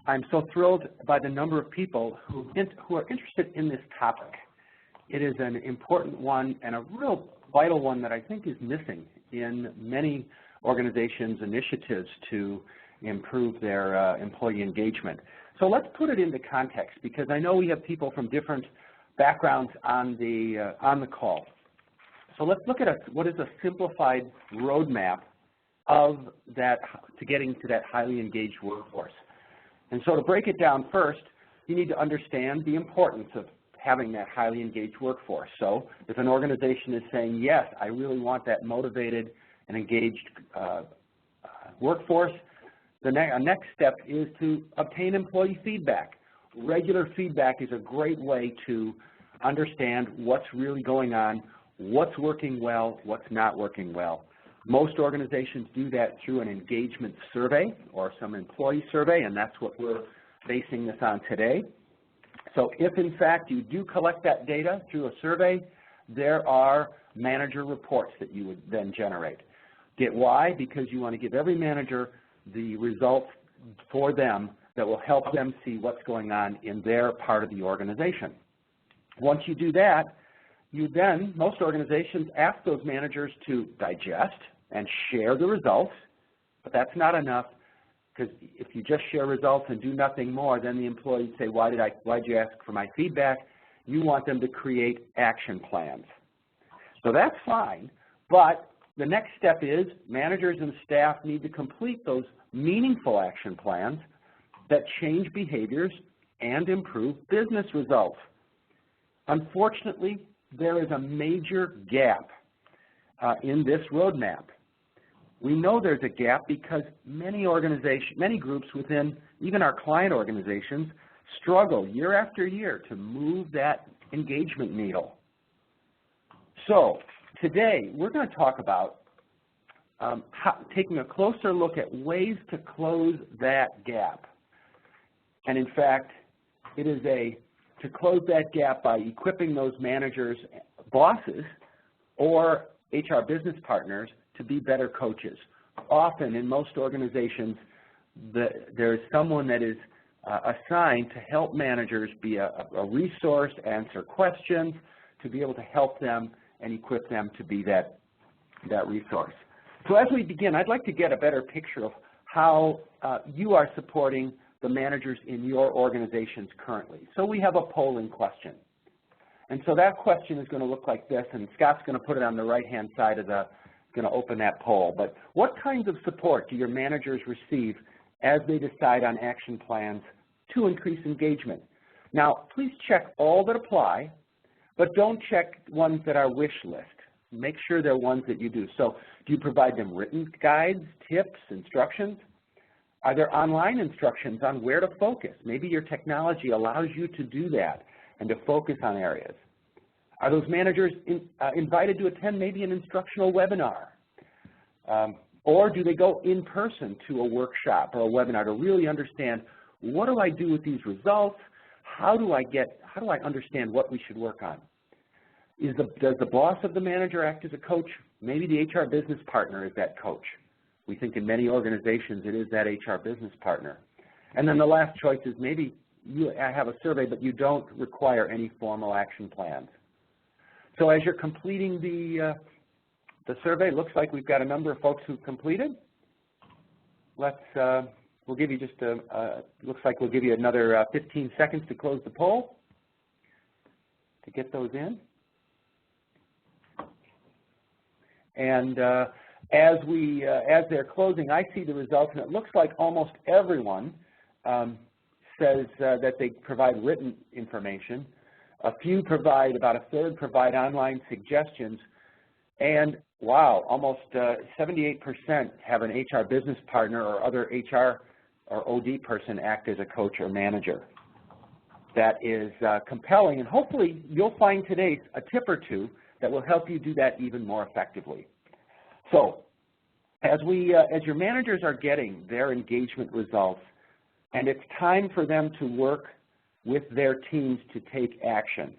I'm so thrilled by the number of people who are interested in this topic. It is an important one and a real vital one that I think is missing in many organizations' initiatives to improve their employee engagement. So let's put it into context, because I know we have people from different backgrounds on the call. So let's look at what is a simplified roadmap of that to getting to that highly engaged workforce. And so to break it down first, you need to understand the importance of having that highly engaged workforce. So if an organization is saying, yes, I really want that motivated and engaged workforce, the next step is to obtain employee feedback. Regular feedback is a great way to understand what's really going on, what's working well, what's not working well. Most organizations do that through an engagement survey or some employee survey, and that's what we're basing this on today. So if, in fact, you do collect that data through a survey, there are manager reports that you would then generate. Why? Because you want to give every manager the results for them that will help them see what's going on in their part of the organization. Once you do that, you then, most organizations ask those managers to digest and share the results, but that's not enough, because if you just share results and do nothing more, then the employees say, why'd you ask for my feedback? You want them to create action plans. So that's fine, but the next step is managers and staff need to complete those meaningful action plans that change behaviors and improve business results. Unfortunately, there is a major gap in this roadmap. We know there's a gap because many groups within even our client organizations struggle year after year to move that engagement needle. So today we're going to talk about taking a closer look at ways to close that gap. And in fact, it is to close that gap by equipping those managers, bosses, or HR business partners to be better coaches. Often in most organizations, there is someone that is assigned to help managers be a resource, answer questions, to be able to help them and equip them to be that resource. So as we begin, I'd like to get a better picture of how you are supporting the managers in your organizations currently. So we have a polling question. And so that question is going to look like this, and Scott's going to put it on the right-hand side of going to open that poll. But what kinds of support do your managers receive as they decide on action plans to increase engagement? Now, please check all that apply, but don't check ones that are wish list. Make sure they're ones that you do. So do you provide them written guides, tips, instructions? Are there online instructions on where to focus? Maybe your technology allows you to do that and to focus on areas. Are those managers invited to attend maybe an instructional webinar? Or do they go in person to a workshop or a webinar to really understand, what do I do with these results? How do I understand what we should work on? Does the boss of the manager act as a coach? Maybe the HR business partner is that coach. We think in many organizations it is that HR business partner. And then the last choice is maybe you have a survey, but you don't require any formal action plans. So as you're completing the survey, it looks like we've got a number of folks who've completed. We'll give you just looks like we'll give you another 15 seconds to close the poll to get those in. And as they're closing, I see the results, and it looks like almost everyone says that they provide written information. A few provide, about a third provide online suggestions, and wow, almost 78% have an HR business partner or other HR or OD person act as a coach or manager. That is compelling, and hopefully you'll find today a tip or two that will help you do that even more effectively. So as your managers are getting their engagement results, and it's time for them to work with their teams to take action,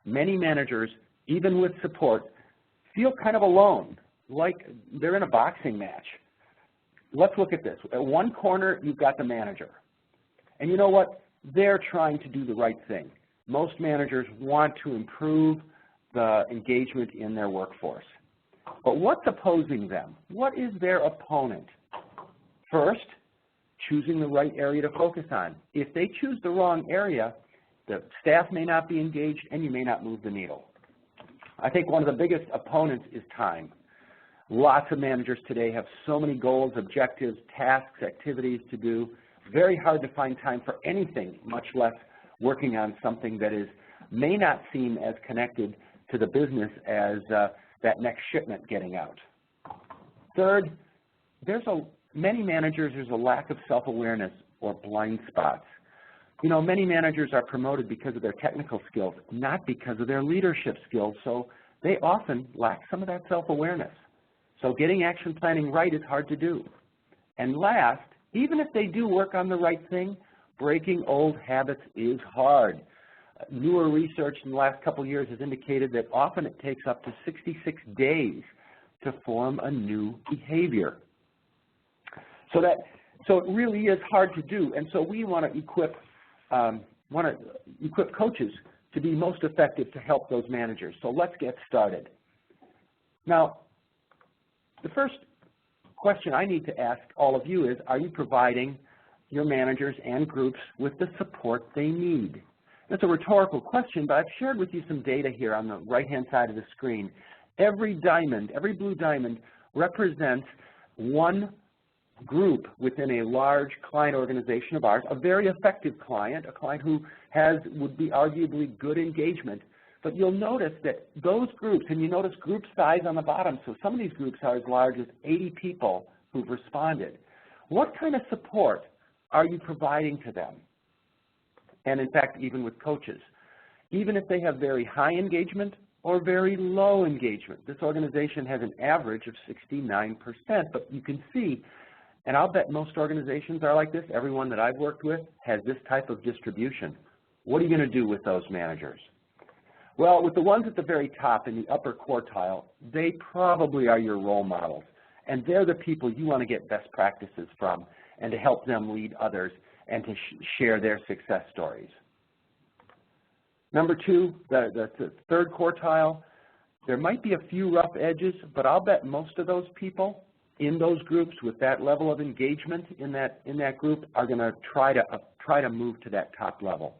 many managers, even with support, feel kind of alone, like they're in a boxing match. let's look at this. At one corner, you've got the manager. And you know what? They're trying to do the right thing. Most managers want to improve the engagement in their workforce. But what's opposing them? What is their opponent? First, choosing the right area to focus on. If they choose the wrong area, the staff may not be engaged and you may not move the needle. I think one of the biggest opponents is time. Lots of managers today have so many goals, objectives, tasks, activities to do. Very hard to find time for anything, much less working on something that may not seem as connected to the business as that next shipment getting out. Third, many managers, there's a lack of self-awareness or blind spots. You know, many managers are promoted because of their technical skills, not because of their leadership skills, so they often lack some of that self-awareness. So getting action planning right is hard to do. And last, even if they do work on the right thing, breaking old habits is hard. Newer research in the last couple of years has indicated that often it takes up to 66 days to form a new behavior. So it really is hard to do, and so we want to equip coaches to be most effective to help those managers. So let's get started. Now, the first question I need to ask all of you is, are you providing your managers and groups with the support they need? It's a rhetorical question, but I've shared with you some data here on the right-hand side of the screen. Every diamond, every blue diamond represents one group within a large client organization of ours, a very effective client, a client who would be arguably good engagement. But you'll notice that those groups, and you notice group size on the bottom, so some of these groups are as large as 80 people who've responded. What kind of support are you providing to them? And in fact, even with coaches, even if they have very high engagement or very low engagement. This organization has an average of 69%, but you can see, and I'll bet most organizations are like this, everyone that I've worked with has this type of distribution. What are you going to do with those managers? Well, with the ones at the very top in the upper quartile, they probably are your role models, and they're the people you want to get best practices from and to help them lead others and to share their success stories. Number two, the third quartile, there might be a few rough edges, but I'll bet most of those people in those groups with that level of engagement in that group are going to try to move to that top level.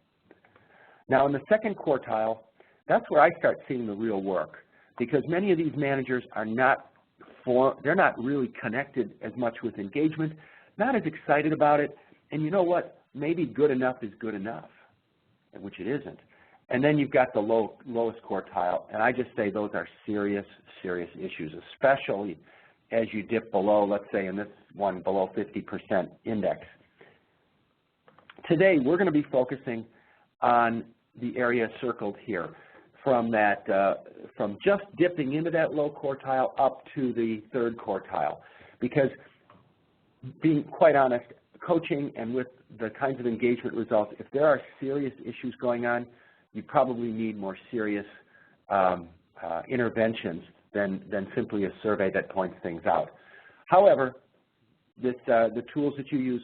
Now, in the second quartile, that's where I start seeing the real work, because many of these managers are they're not really connected as much with engagement, not as excited about it, and you know what? Maybe good enough is good enough, which it isn't. And then you've got the lowest quartile, and I just say those are serious, serious issues, especially as you dip below, let's say in this one, below 50% index. Today, we're going to be focusing on the area circled here, from just dipping into that low quartile up to the third quartile, because being quite honest, coaching and with the kinds of engagement results, if there are serious issues going on, you probably need more serious interventions than simply a survey that points things out. However, the tools that you use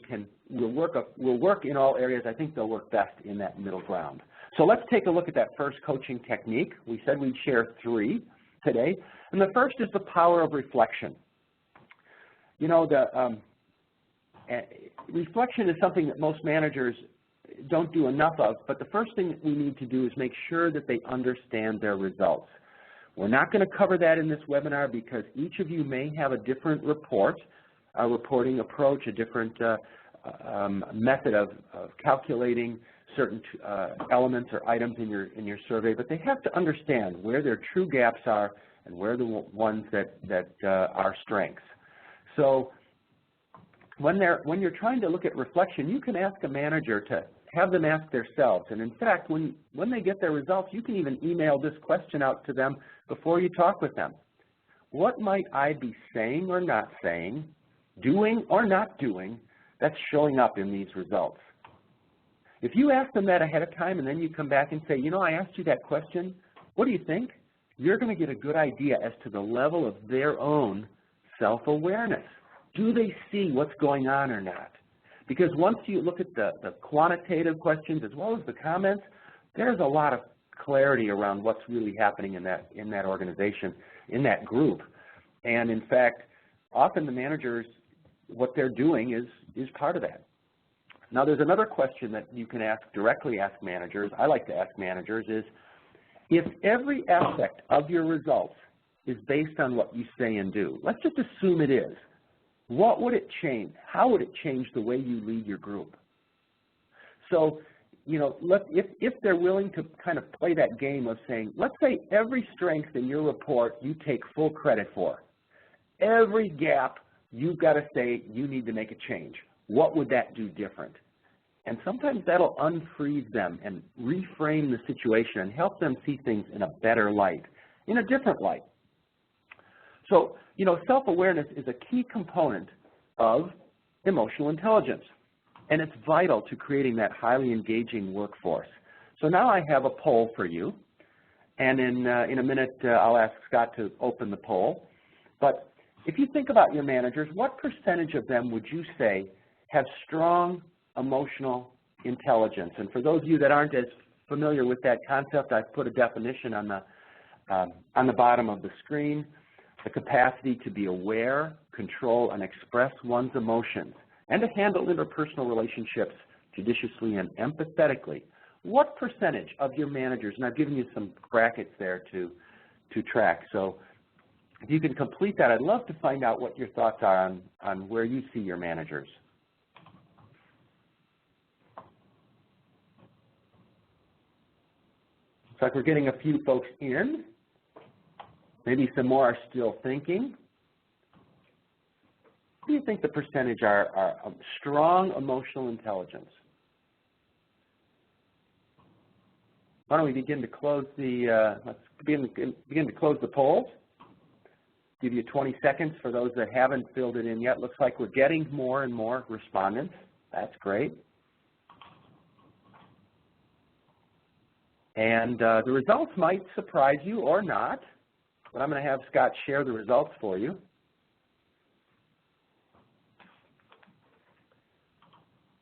will work in all areas. I think they'll work best in that middle ground. So let's take a look at that first coaching technique. We said we'd share 3 today, and the first is the power of reflection. You know, reflection is something that most managers don't do enough of, but the first thing that we need to do is make sure that they understand their results. We're not going to cover that in this webinar because each of you may have a different reporting approach, a different method of calculating certain elements or items in your survey, but they have to understand where their true gaps are and where the ones that are strengths. So when you're trying to look at reflection, you can ask a manager to have them ask themselves. And in fact, when they get their results, you can even email this question out to them before you talk with them. What might I be saying or not saying, doing or not doing, that's showing up in these results? If you ask them that ahead of time and then you come back and say, you know, I asked you that question, what do you think? You're going to get a good idea as to the level of their own self-awareness. Do they see what's going on or not? Because once you look at the quantitative questions as well as the comments, there's a lot of clarity around what's really happening in that organization, in that group. And in fact, often the managers, what they're doing is part of that. Now there's another question that you can directly ask managers, I like to ask managers, is if every aspect of your results is based on what you say and do, let's just assume it is, what would it change? How would it change the way you lead your group? So, you know, if they're willing to kind of play that game of saying, let's say every strength in your report you take full credit for, every gap you've got to say you need to make a change. What would that do different? And sometimes that'll unfreeze them and reframe the situation and help them see things in a better light, in a different light. So, you know, self-awareness is a key component of emotional intelligence, and it's vital to creating that highly engaging workforce. So now I have a poll for you, and in a minute I'll ask Scott to open the poll. But if you think about your managers, what percentage of them would you say have strong emotional intelligence? And for those of you that aren't as familiar with that concept, I've put a definition on the bottom of the screen. The capacity to be aware, control, and express one's emotions, and to handle interpersonal relationships judiciously and empathetically. What percentage of your managers, and I've given you some brackets there to track, so if you can complete that, I'd love to find out what your thoughts are on where you see your managers. Looks like we're getting a few folks in. Maybe some more are still thinking. What do you think the percentage are of strong emotional intelligence? Why don't we begin to close the, let's begin to close the polls. Give you 20 seconds for those that haven't filled it in yet. Looks like we're getting more and more respondents. That's great. And the results might surprise you or not, but I'm going to have Scott share the results for you.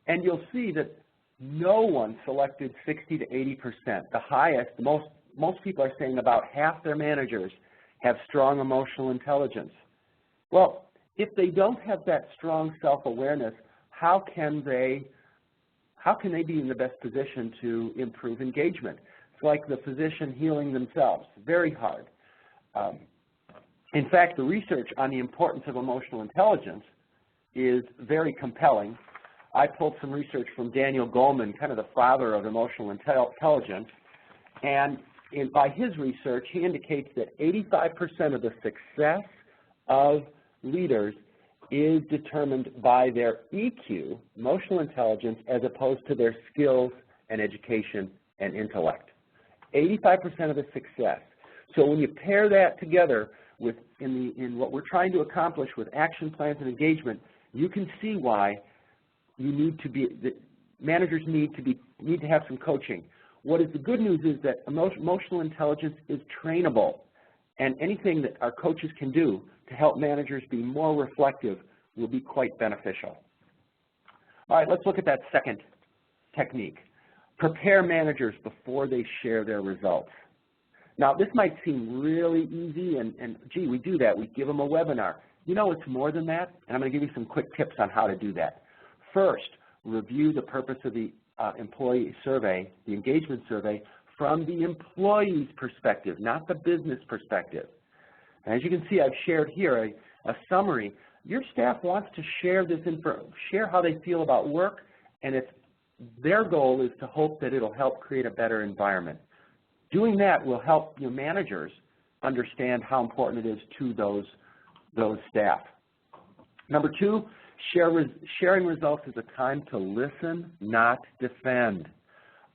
And you'll see that no one selected 60 to 80%. The highest, most people are saying about half their managers have strong emotional intelligence. Well, if they don't have that strong self-awareness, how can they be in the best position to improve engagement? It's like the physician healing themselves. Very hard. In fact, the research on the importance of emotional intelligence is very compelling. I pulled some research from Daniel Goleman, kind of the father of emotional intelligence, and by his research, he indicates that 85% of the success of leaders is determined by their EQ, emotional intelligence, as opposed to their skills and education and intellect. 85% of the success. So when you pair that together with in what we're trying to accomplish with action plans and engagement, you can see why you need to be, managers need to have some coaching. What is the good news is that emotional intelligence is trainable, and anything that our coaches can do to help managers be more reflective will be quite beneficial. All right, let's look at that second technique. Prepare managers before they share their results. Now, this might seem really easy, and gee, we do that. We give them a webinar. You know, it's more than that, and I'm going to give you some quick tips on how to do that. First, review the purpose of the employee survey, the engagement survey, from the employee's perspective, not the business perspective. And as you can see, I've shared here a summary. Your staff wants to share this share how they feel about work, and their goal is to hope that it'll help create a better environment. Doing that will help your managers understand how important it is to those staff. Number two, sharing results is a time to listen, not defend.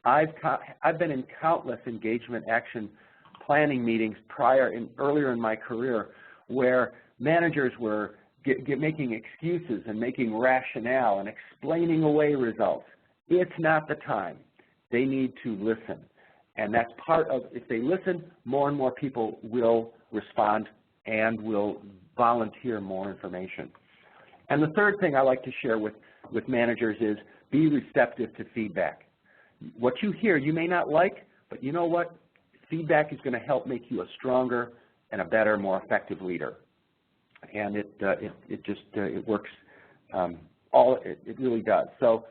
I've been in countless engagement action planning meetings earlier in my career where managers were making excuses and making rationale and explaining away results. It's not the time. They need to listen. And that's part of, if they listen, more and more people will respond and will volunteer more information. And the third thing I like to share with managers is be receptive to feedback. What you hear you may not like, but you know what? Feedback is going to help make you a stronger and a better, more effective leader. And it works. It really does. So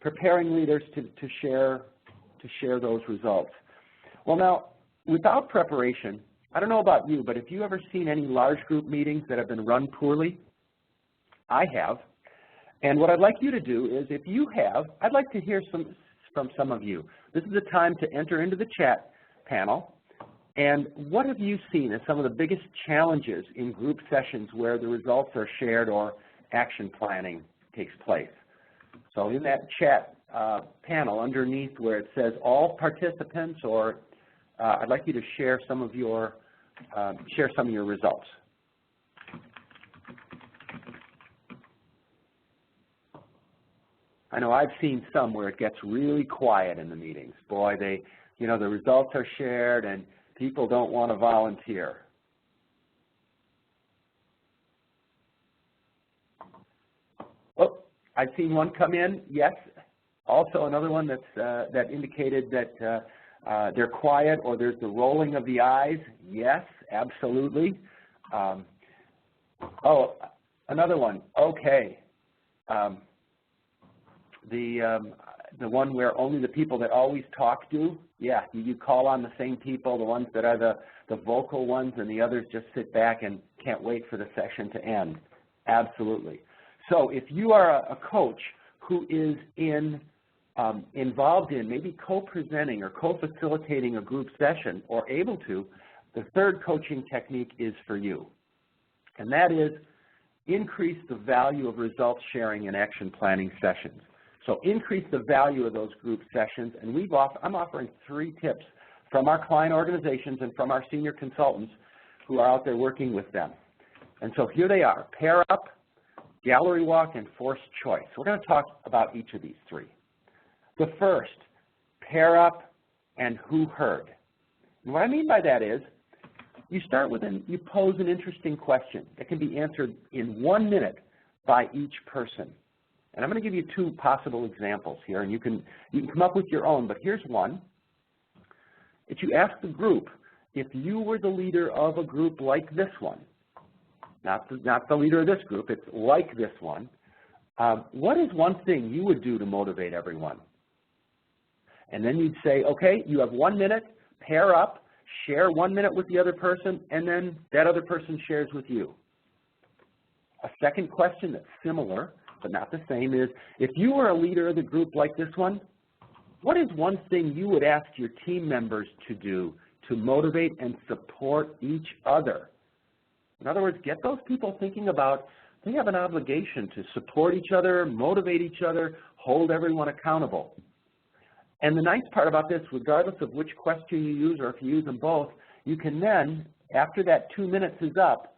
preparing leaders to share those results. Well, now, without preparation, I don't know about you, but have you ever seen any large group meetings that have been run poorly? I have. And what I'd like you to do is, if you have, I'd like to hear from some of you. This is the time to enter into the chat panel. And what have you seen as some of the biggest challenges in group sessions where the results are shared or action planning takes place? So in that chat panel underneath where it says all participants, or I'd like you to share some of your results. I know I've seen some where it gets really quiet in the meetings. Boy, the results are shared and people don't want to volunteer. Oh, I've seen one come in, yes. Also another one that indicated that they're quiet, or there's the rolling of the eyes. Yes, absolutely. Oh, another one, okay. The one where only the people that always talk do, yeah, you call on the same people, the ones that are the vocal ones, and the others just sit back and can't wait for the session to end. Absolutely. So if you are a coach who is involved in maybe co-presenting or co-facilitating a group session or able to, the third coaching technique is for you. And that is increase the value of results sharing and action planning sessions. So increase the value of those group sessions, and I'm offering 3 tips from our client organizations and from our senior consultants who are out there working with them. And so here they are: pair up, gallery walk, and forced choice. We're going to talk about each of these 3. The first, pair up and who heard. And what I mean by that is you start with you pose an interesting question that can be answered in 1 minute by each person. And I'm going to give you 2 possible examples here, and you can come up with your own, but here's one. If you ask the group, if you were the leader of a group like this one, not the leader of this group, it's like this one, what is one thing you would do to motivate everyone? And then you'd say, okay, you have 1 minute, pair up, share 1 minute with the other person, and then that other person shares with you. A second question that's similar but not the same is, if you were a leader of the group like this one, what is one thing you would ask your team members to do to motivate and support each other? In other words, get those people thinking about they have an obligation to support each other, motivate each other, hold everyone accountable. And the nice part about this, regardless of which question you use or if you use them both, you can then, after that 2 minutes is up,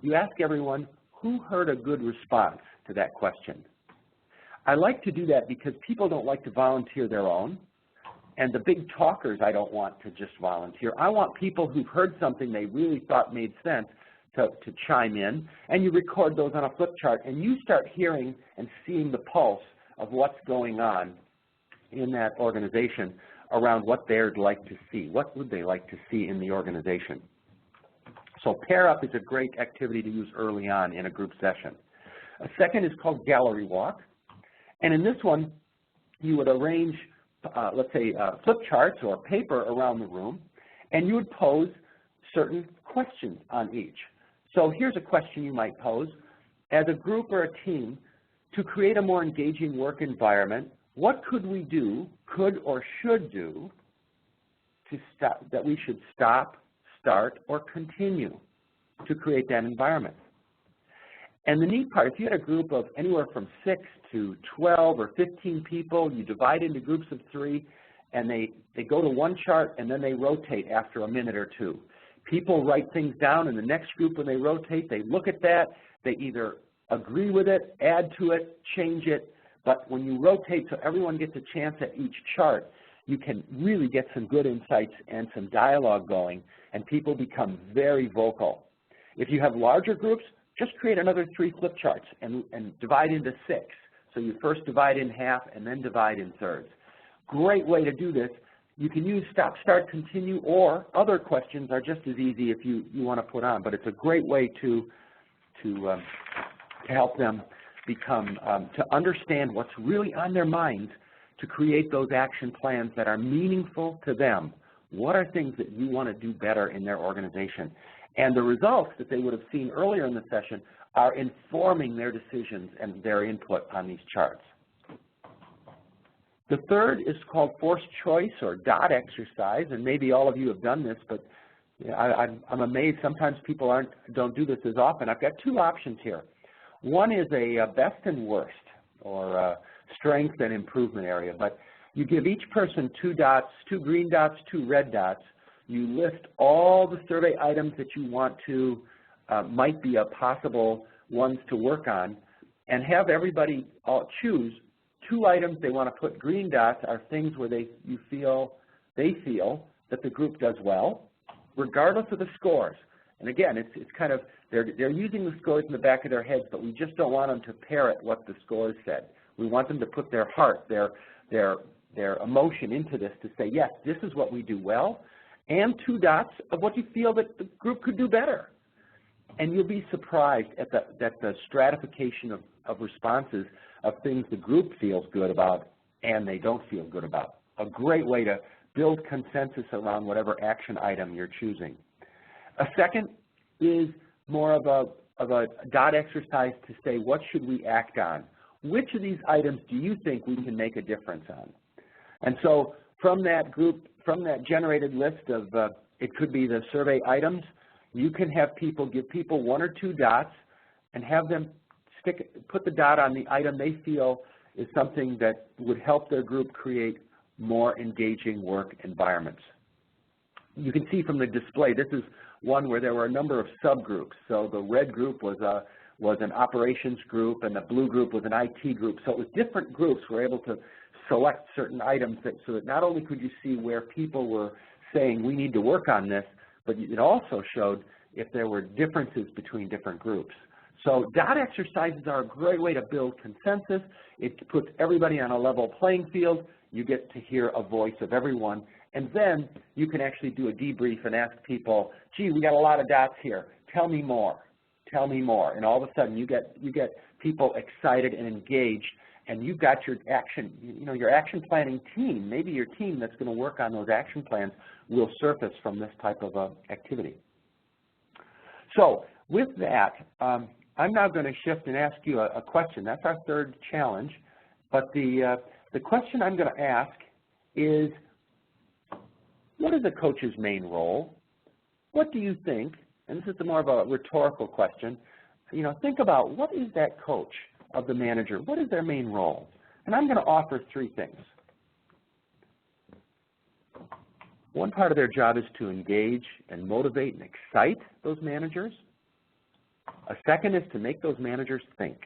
you ask everyone, who heard a good response to that question? I like to do that because people don't like to volunteer their own, and the big talkers I don't want to just volunteer. I want people who've heard something they really thought made sense to chime in, and you record those on a flip chart, and you start hearing and seeing the pulse of what's going on in that organization around what they'd like to see. What would they like to see in the organization? So pair up is a great activity to use early on in a group session. A second is called gallery walk, and in this one you would arrange, let's say, flip charts or paper around the room, and you would pose certain questions on each. So here's a question you might pose. As a group or a team, to create a more engaging work environment, what could we do, could or should do, that we should stop, start, or continue to create that environment? And the neat part, if you had a group of anywhere from 6 to 12 or 15 people, you divide into groups of 3, and they go to one chart and then they rotate after a minute or 2. People write things down in the next group when they rotate. They look at that. They either agree with it, add to it, change it. But when you rotate so everyone gets a chance at each chart, you can really get some good insights and some dialogue going and people become very vocal. If you have larger groups, just create another 3 flip charts and divide into 6. So you first divide in half and then divide in thirds. Great way to do this. You can use stop, start, continue, or other questions are just as easy if you want to put on, but it's a great way to help them become, to understand what's really on their minds, to create those action plans that are meaningful to them. What are things that you want to do better in their organization? And the results that they would have seen earlier in the session are informing their decisions and their input on these charts. The third is called forced choice or dot exercise, and maybe all of you have done this, but I'm amazed sometimes people don't do this as often. I've got 2 options here. One is a best and worst, or strength and improvement area, but you give each person 2 dots, 2 green dots, 2 red dots. You list all the survey items that you want to, might be a possible ones to work on, and have everybody choose 2 items they want to put green dots are things where they feel that the group does well, regardless of the scores. And again, it's kind of, they're using the scores in the back of their heads, but we just don't want them to parrot what the scores said. We want them to put their heart, their emotion into this to say, yes, this is what we do well, and 2 dots of what you feel that the group could do better. And you'll be surprised at the stratification of responses of things the group feels good about and they don't feel good about. A great way to build consensus around whatever action item you're choosing. A second is more of a dot exercise to say, what should we act on? Which of these items do you think we can make a difference on? And so from that group, from that generated list of, it could be the survey items, you can have people, give people 1 or 2 dots and have them put the dot on the item they feel is something that would help their group create more engaging work environments. You can see from the display, this is one where there were a number of subgroups. So the red group was an operations group, and the blue group was an IT group. So it was different groups were able to select certain items so that not only could you see where people were saying we need to work on this, but it also showed if there were differences between different groups. So dot exercises are a great way to build consensus. It puts everybody on a level playing field. You get to hear a voice of everyone. And then you can actually do a debrief and ask people, gee, we got a lot of dots here. Tell me more. Tell me more. And all of a sudden you get people excited and engaged, and you've got your action planning team. Maybe your team that's going to work on those action plans will surface from this type of activity. So with that, I'm now going to shift and ask you a question. That's our third challenge. But the question I'm going to ask is, what is a coach's main role? What do you think? And this is more of a rhetorical question. Think about, what is that coach of the manager? What is their main role? And I'm going to offer 3 things. One part of their job is to engage and motivate and excite those managers. A second is to make those managers think.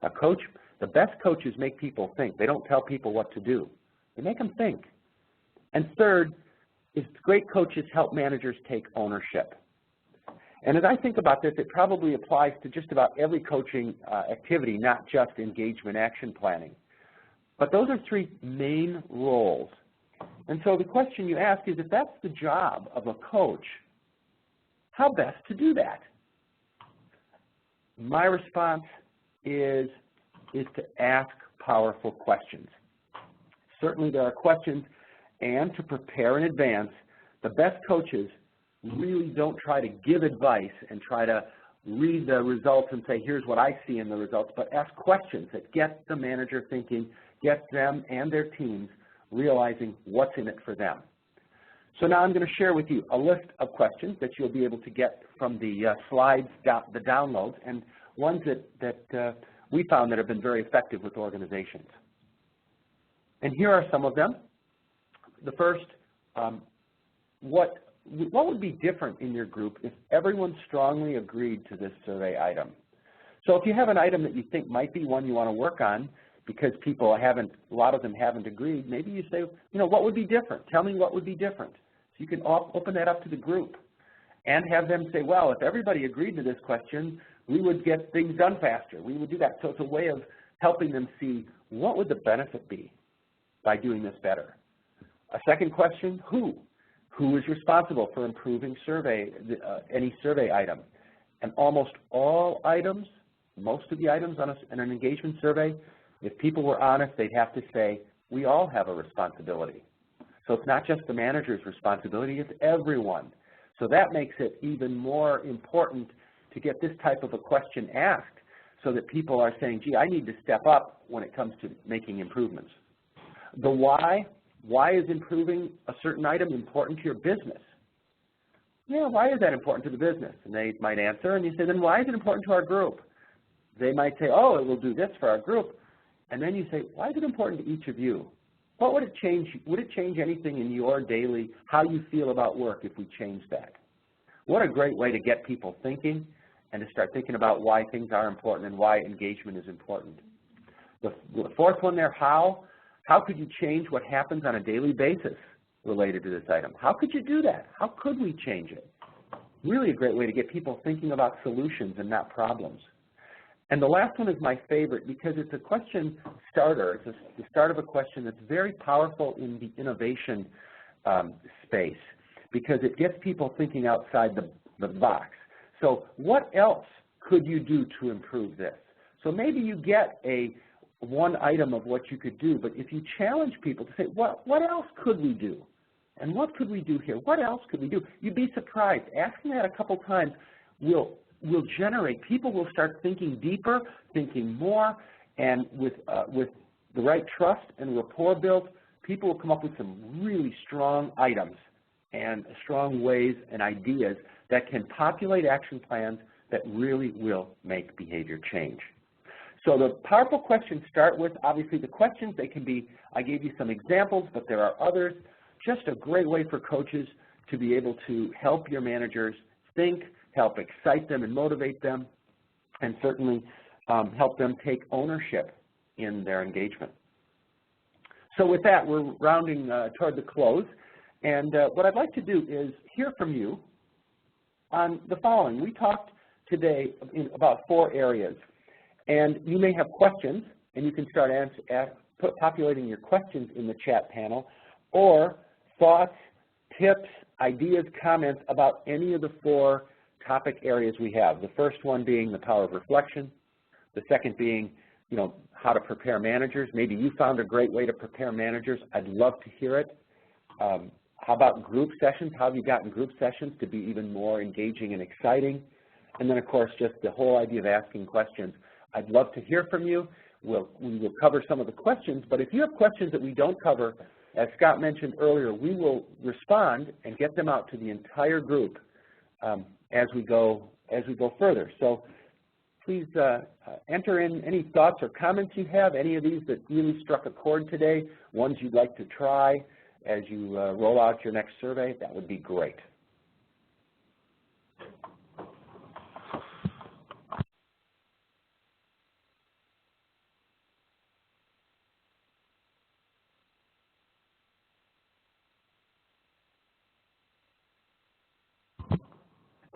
A coach, the best coaches make people think. They don't tell people what to do. They make them think. And third is great coaches help managers take ownership. And as I think about this, it probably applies to just about every coaching activity, not just engagement action planning. But those are 3 main roles. And so the question you ask is, if that's the job of a coach, how best to do that? My response is to ask powerful questions. Certainly there are questions, and to prepare in advance, the best coaches really don't try to give advice and try to read the results and say, here's what I see in the results, but ask questions that get the manager thinking, get them and their teams realizing what's in it for them. So now I'm going to share with you a list of questions that you'll be able to get from the slides, the downloads, and ones that we found that have been very effective with organizations. And here are some of them. The first, what would be different in your group if everyone strongly agreed to this survey item? So if you have an item that you think might be one you want to work on because people haven't, a lot of them haven't agreed, maybe you say, what would be different? Tell me what would be different. So you can open that up to the group. and have them say, well, if everybody agreed to this question, we would get things done faster. We would do that. So it's a way of helping them see what would the benefit be by doing this better. A second question, who? Who is responsible for improving any survey item? And almost all items, most of the items on an engagement survey, if people were honest, they'd have to say, we all have a responsibility. So it's not just the manager's responsibility, it's everyone. So that makes it even more important to get this type of a question asked so that people are saying, gee, I need to step up when it comes to making improvements. The why is improving a certain item important to your business? Yeah, why is that important to the business? And they might answer, and you say, then why is it important to our group? They might say, oh, it will do this for our group. And then you say, why is it important to each of you? What would it change? Would it change anything in your daily, how you feel about work if we change that? What a great way to get people thinking and to start thinking about why things are important and why engagement is important. The fourth one there, how could you change what happens on a daily basis related to this item? How could you do that? How could we change it? Really a great way to get people thinking about solutions and not problems. And the last one is my favorite because it's a question starter. It's the start of a question that's very powerful in the innovation space because it gets people thinking outside the box. So what else could you do to improve this? So maybe you get one item of what you could do, but if you challenge people to say, what else could we do? And what could we do here? What else could we do? You'd be surprised. Asking that a couple times will generate, people will start thinking deeper, thinking more, and with the right trust and rapport built, people will come up with some really strong items and strong ways and ideas that can populate action plans that really will make behavior change. So the powerful questions start with, obviously, the questions. They can be, I gave you some examples, but there are others. Just a great way for coaches to be able to help your managers think, help excite them and motivate them, and certainly help them take ownership in their engagement. So with that, we're rounding toward the close. And what I'd like to do is hear from you on the following. We talked today about 4 areas. And you may have questions, and you can start populating your questions in the chat panel, or thoughts, tips, ideas, comments about any of the 4 topic areas we have. The first one being the power of reflection. The second being, how to prepare managers. Maybe you found a great way to prepare managers. I'd love to hear it. How about group sessions? How have you gotten group sessions to be even more engaging and exciting? And then, of course, just the whole idea of asking questions. I'd love to hear from you. We will cover some of the questions, but if you have questions that we don't cover, as Scott mentioned earlier, we will respond and get them out to the entire group as we go further. So please enter in any thoughts or comments you have, any of these that really struck a chord today, ones you'd like to try as you roll out your next survey. That would be great.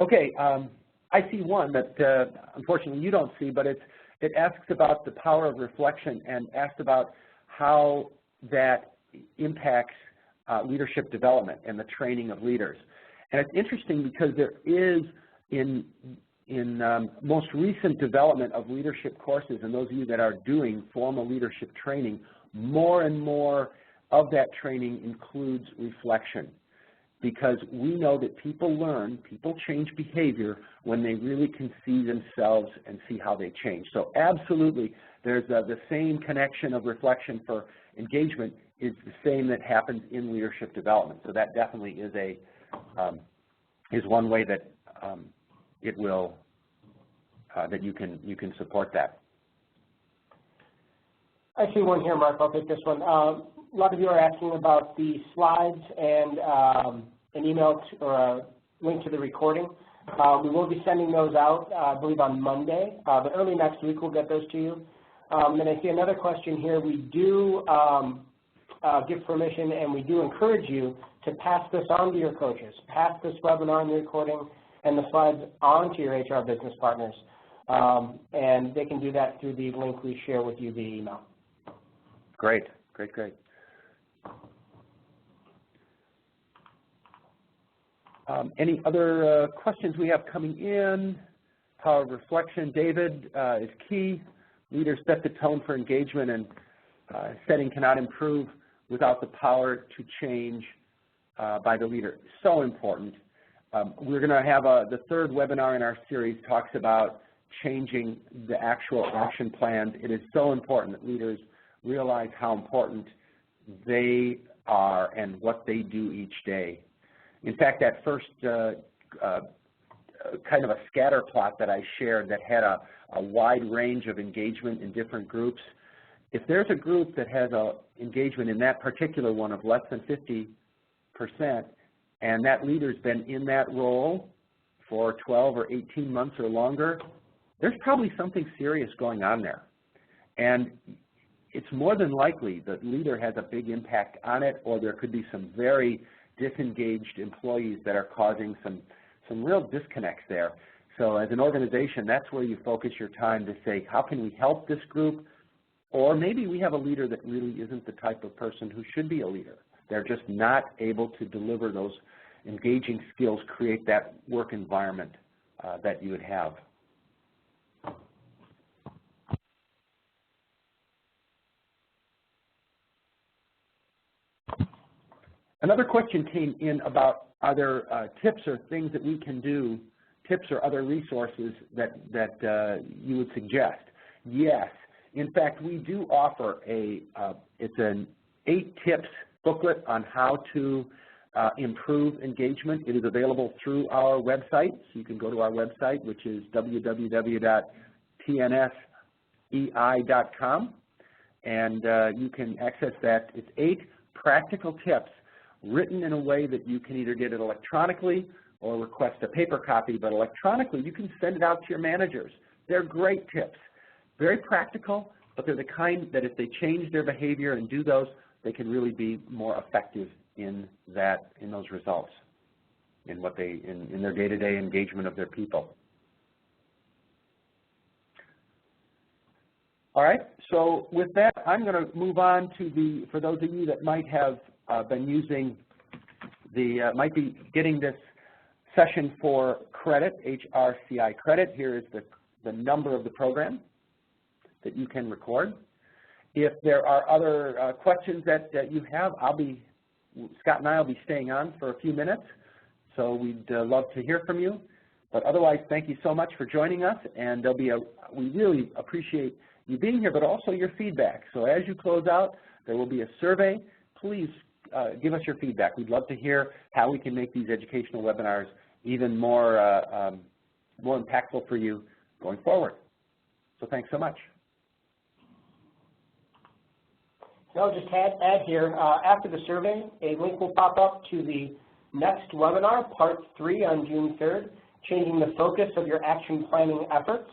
Okay, I see one that unfortunately you don't see, but it asks about the power of reflection and asks about how that impacts leadership development and the training of leaders. And it's interesting because there is in most recent development of leadership courses, and those of you that are doing formal leadership training, more and more of that training includes reflection. Because we know that people learn, people change behavior when they really can see themselves and see how they change. So absolutely, there's the same connection of reflection for engagement is the same that happens in leadership development. So that definitely is one way that it will that you can support that. I see one here, Mark. I'll take this one. A lot of you are asking about the slides and an email or a link to the recording. We will be sending those out, I believe, on Monday, but early next week we'll get those to you. And I see another question here. We do give permission and we do encourage you to pass this on to your coaches. Pass this webinar and the recording and the slides onto your HR business partners. And they can do that through the link we share with you via email. Great, great, great. Any other questions we have coming in? Power of reflection, David, is key. Leaders set the tone for engagement, and setting cannot improve without the power to change by the leader. So important. We're going to have the third webinar in our series talks about changing the actual action plans. It is so important that leaders realize how important they are and what they do each day. In fact, that first kind of a scatter plot that I shared that had a wide range of engagement in different groups, if there's a group that has a engagement in that particular one of less than 50%, and that leader's been in that role for 12 or 18 months or longer, there's probably something serious going on there. And it's more than likely that leader has a big impact on it, or there could be some very disengaged employees that are causing some real disconnects there. So as an organization, that's where you focus your time to say, how can we help this group? Or maybe we have a leader that really isn't the type of person who should be a leader. They're just not able to deliver those engaging skills, create that work environment that you would have. Another question came in about are there tips or things that we can do, tips or other resources that you would suggest? Yes. In fact, we do offer it's an 8 tips booklet on how to improve engagement. It is available through our website. So you can go to our website, which is www.tnsei.com, and you can access that. It's 8 practical tips written in a way that you can either get it electronically or request a paper copy, but electronically you can send it out to your managers. They're great tips, very practical, but they're the kind that if they change their behavior and do those, they can really be more effective in those results, in their day-to-day engagement of their people. All right, so with that, I'm going to move on to for those of you that might have been using might be getting this session for credit, HRCI credit. Here is the number of the program that you can record. If there are other questions that you have, Scott and I will be staying on for a few minutes, so we'd love to hear from you. But otherwise, thank you so much for joining us, and we really appreciate you being here, but also your feedback. So as you close out, there will be a survey. Please give us your feedback. We'd love to hear how we can make these educational webinars even more impactful for you going forward. So thanks so much. So I'll just add here, after the survey, a link will pop up to the next webinar, Part 3 on June 3rd, Changing the Focus of Your Action Planning Efforts.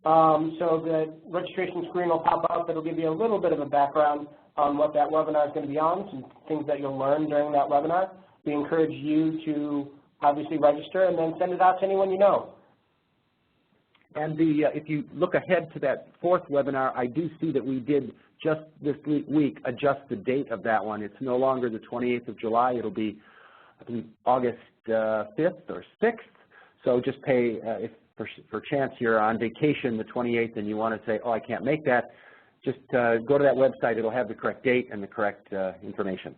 So the registration screen will pop up. It'll give you a little bit of a background on what that webinar is going to be on, some things that you'll learn during that webinar. We encourage you to obviously register and then send it out to anyone you know. And if you look ahead to that 4th webinar, I do see that we did just this week adjust the date of that one. It's no longer the 28th of July. It'll be, I believe, August 5th or 6th. So just pay, if for chance you're on vacation the 28th and you want to say, oh, I can't make that, just go to that website. It'll have the correct date and the correct information.